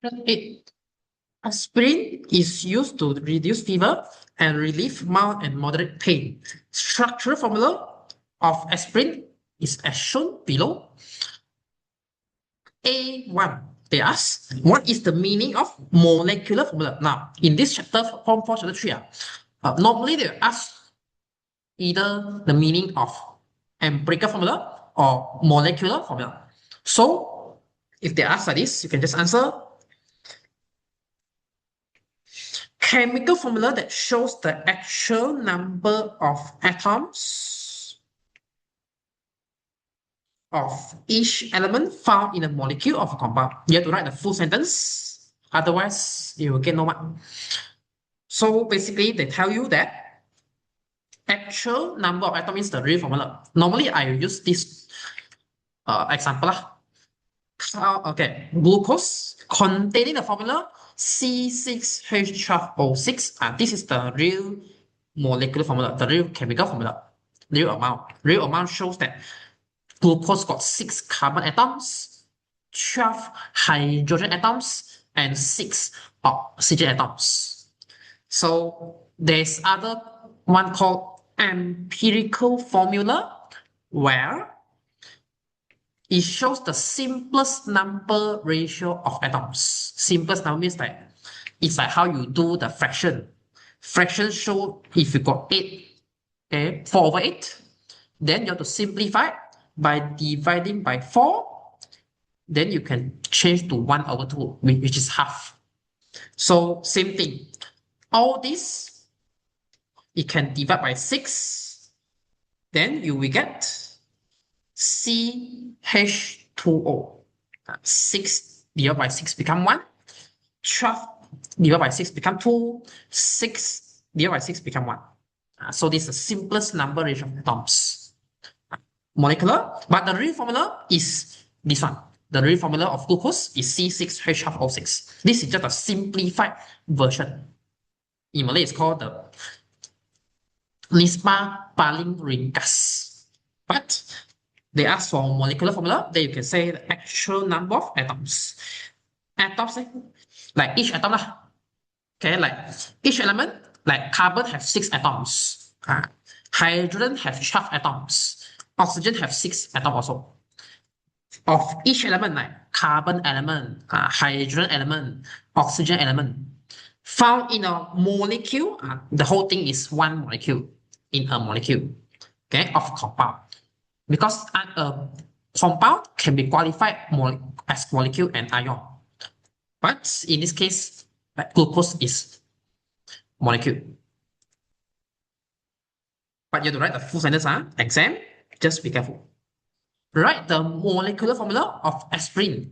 8. Aspirin is used to reduce fever and relieve mild and moderate pain. Structural formula of aspirin is as shown below. A1. They ask, what is the meaning of molecular formula? Now, in this chapter, Form 4, Chapter 3, normally they ask either the meaning of empirical formula or molecular formula. So, if they ask like this, you can just answer chemical formula that shows the actual number of atoms of each element found in a molecule of a compound. You have to write the full sentence, otherwise you will get no mark. So basically, they tell you that actual number of atoms is the real formula. Normally, I use this example. Okay, glucose containing the formula C6H12O6. This is the real molecular formula, the real chemical formula, real amount. Real amount shows that glucose got 6 carbon atoms, 12 hydrogen atoms, and 6 oxygen atoms. So there's other one called empirical formula where it shows the simplest number ratio of atoms. Simplest number means that it's like how you do the fraction. Fraction show if you got 8, okay, 4 over 8, then you have to simplify by dividing by 4, then you can change to 1 over 2, which is half. So same thing. All this, you can divide by 6, then you will get CH2O. 6 divided by 6 become 1. 12 divided by 6 become 2. 6 divided by 6 become 1. So this is the simplest number ratio of atoms. Molecular, but the real formula is this one. The real formula of glucose is C6H12O6. This is just a simplified version. In Malay, it's called the Nispa paling ringkas. But they ask for molecular formula, then you can say the actual number of atoms. Atoms, like each atom, okay, like each element, like carbon have 6 atoms. Hydrogen have 12 atoms. Oxygen have 6 atoms also. Of each element, like carbon element, hydrogen element, oxygen element, found in a molecule, the whole thing is one molecule in a molecule, okay, of compound. Because a compound can be qualified as molecule and ion. But in this case, glucose is molecule. But you have to write the full sentence, exam, just be careful. Write the molecular formula of aspirin.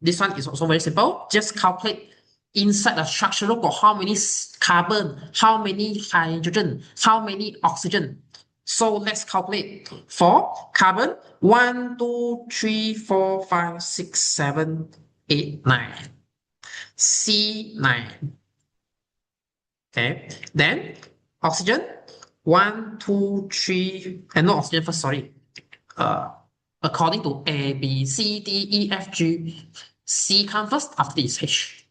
This one is also very simple. Just calculate inside the structural got how many carbon, how many hydrogen, how many oxygen. So let's calculate. For carbon, 1, 2, 3, 4, 5, 6, 7, 8, 9. C9. Okay. Then oxygen, 1, 2, 3, and no oxygen first, sorry. According to A, B, C, D, E, F, G, C come first, after this H.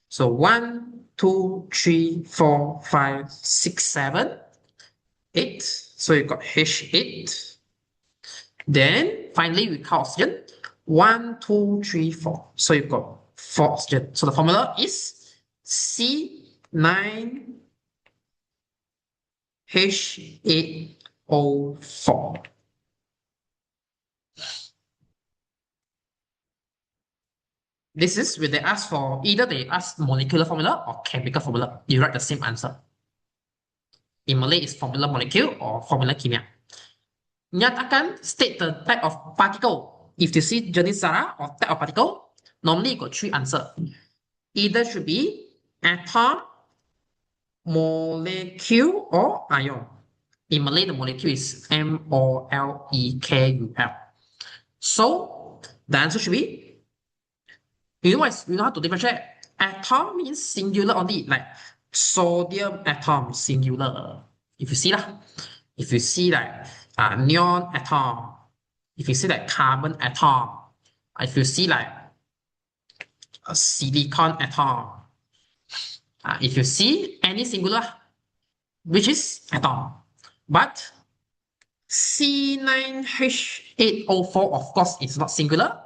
So 1, 2, 3, 4, 5, 6, 7, 8. So you got H8. Then finally we count oxygen. 1, 2, 3, 4. So you got 4 oxygen. So the formula is C9H8O4. This is when they ask for either they ask molecular formula or chemical formula. You write the same answer. In Malay, it's formula molecule or formula kimia. Nyatakan, state the type of particle. If you see jenis zarah or type of particle, normally you got 3 answers. Either should be atom, molecule, or ion. In Malay, the molecule is MOLEKUL. So the answer should be, you know how to differentiate. Atom means singular only, like sodium atom singular. If you see like neon atom, if you see like carbon atom, if you see like a silicon atom. If you see any singular, which is atom, but C9H8O4, of course, is not singular.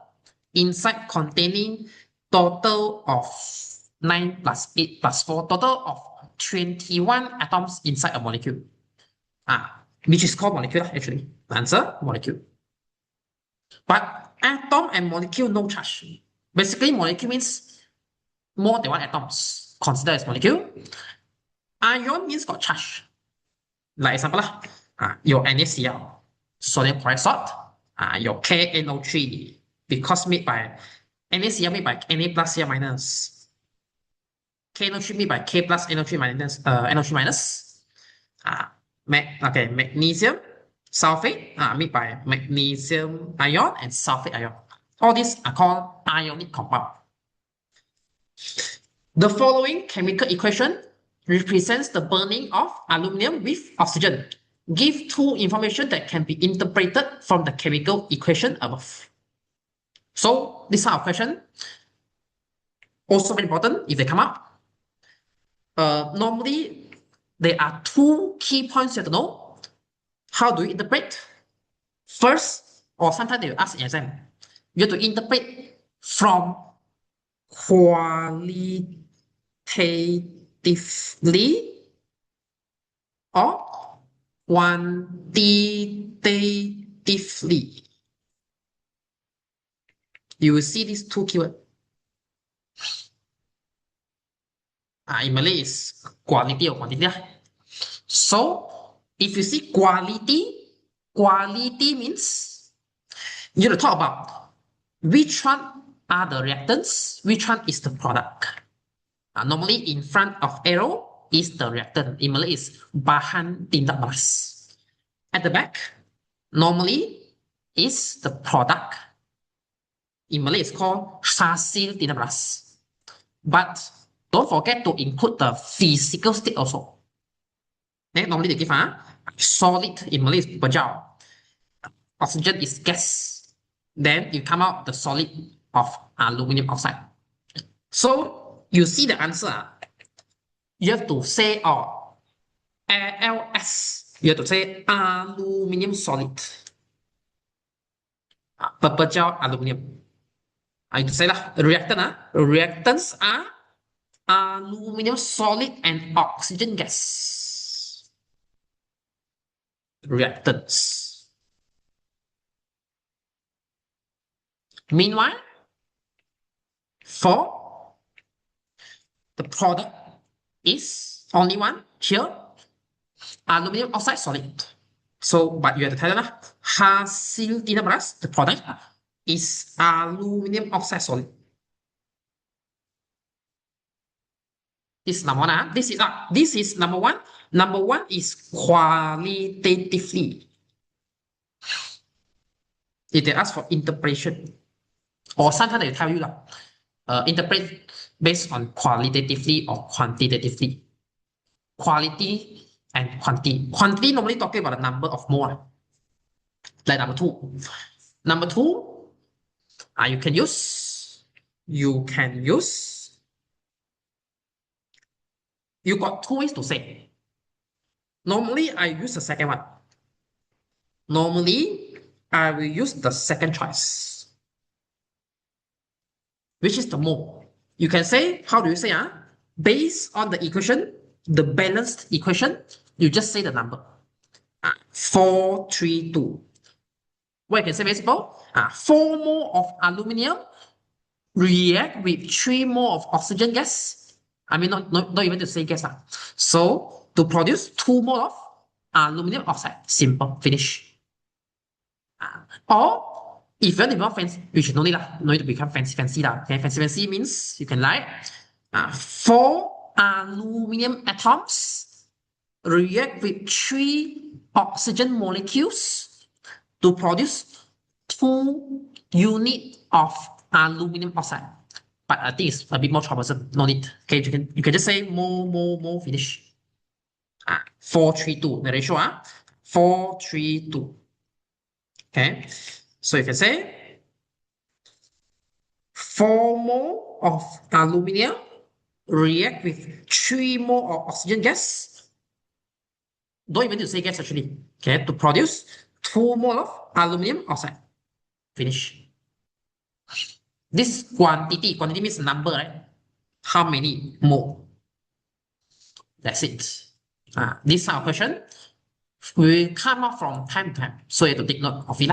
Inside containing total of 9 plus 8 plus 4, total of 21 atoms inside a molecule. Which is called molecule actually. The answer, molecule. But atom and molecule, no charge. Basically, molecule means more than one atoms considered as molecule. Ion means got charge. Like example, your NaCl, sodium chloride salt, your KNO3, because made by NaCl made by Na plus Cl minus, KNO3 made by K plus NO3 minus, NO3 minus. Magnesium sulfate, made by magnesium ion and sulfate ion. All these are called ionic compound. The following chemical equation represents the burning of aluminum with oxygen. Give two information that can be interpreted from the chemical equation above. So this kind of question also very important if they come up. Normally, there are two key points you have to know. How do you interpret? First, or sometimes they will ask in exam, you have to interpret from qualitatively or quantitatively. You will see these two keywords. In Malay is quality or quantity. So if you see quality means you have to talk about which one are the reactants, which one is the product. Normally in front of arrow is the reactant. In Malay is bahan tindak balas. At the back, normally is the product. In Malay it's called hasil tindak balas. But don't forget to include the physical state also. Then normally they give solid, in Malay is pejal. Oxygen is gas. Then you come out the solid of aluminum oxide. So you see the answer. You have to say ALS. You have to say aluminum solid. Pejal aluminum. I have to say reactants are aluminum solid and oxygen gas. Reactants. Meanwhile, for the product is only one here, aluminum oxide solid. So, but you have to tell them hasil tindak balas, the product is aluminum oxide solid. This is number one. This is number one. Number one is qualitatively. If they ask for interpretation, or sometimes they tell you interpret based on qualitatively or quantitatively. Quality and quantity. Quantity normally talking about the number of mole. Like number two. Number two, you can use. You got two ways to say. Normally, I use the second one. Normally, I will use the second choice, which is the mole. You can say, how do you say? Based on the equation, the balanced equation, you just say the number. 432. What you can say very simple. 4 mole of aluminum react with 3 mole of oxygen gas. I mean, not even to say gas. So, to produce 2 mole of aluminum oxide. Simple. Finish. Or, if you want to be more fancy, which no need to become fancy. Okay? Fancy means you can write 4 aluminum atoms react with 3 oxygen molecules to produce 2 units of aluminum oxide. But I think it's a bit more troublesome. No need. Okay, you can just say more, finish. 432. The ratio 432. Okay, so you can say 4 mole of aluminium react with 3 mole of oxygen gas. Don't even need to say gas actually. Okay, to produce 2 mole of aluminium oxide. Finish. This quantity means number, right? How many mole? That's it. This kind of question will come up from time to time. So you have to take note of it.